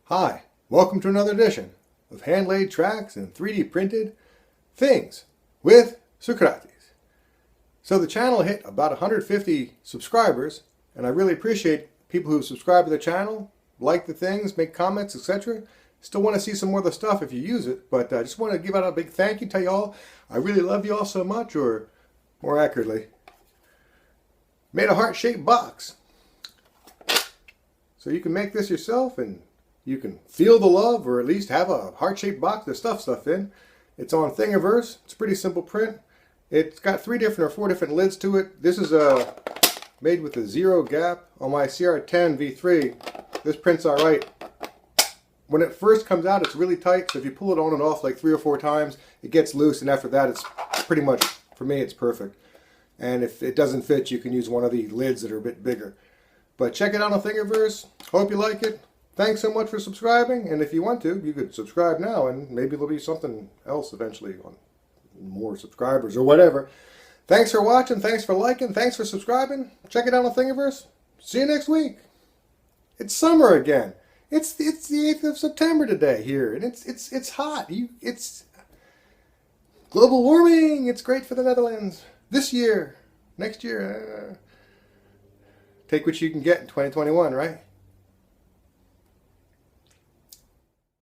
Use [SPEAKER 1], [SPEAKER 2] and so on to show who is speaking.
[SPEAKER 1] Hi, welcome to another edition of hand-laid tracks and 3D printed things with Socrates. So the channel hit about 150 subscribers, and I really appreciate people who subscribe to the channel, like the things, make comments, etc. Still want to see some more of the stuff if you use it, but I just want to give out a big thank you, tell you all I really love you all so much, or more accurately, made a heart-shaped box. So you can make this yourself and you can feel the love, or at least have a heart-shaped box to stuff stuff in. It's on Thingiverse. It's a pretty simple print. It's got 3 different or 4 different lids to it. This is made with a 0 gap on my CR10 V3. This print's alright. When it first comes out, it's really tight, so if you pull it on and off like 3 or 4 times, it gets loose, and after that, it's pretty much, for me, it's perfect. And if it doesn't fit, you can use one of the lids that are a bit bigger. But check it out on Thingiverse. Hope you like it. Thanks so much for subscribing, and if you want to, you could subscribe now, and maybe there'll be something else eventually on more subscribers or whatever. Thanks for watching, thanks for liking, thanks for subscribing. Check it out on Thingiverse. See you next week. It's summer again. It's the 8th of September today here, and it's hot. It's global warming. It's great for the Netherlands this year. Next year, take what you can get in 2021, right?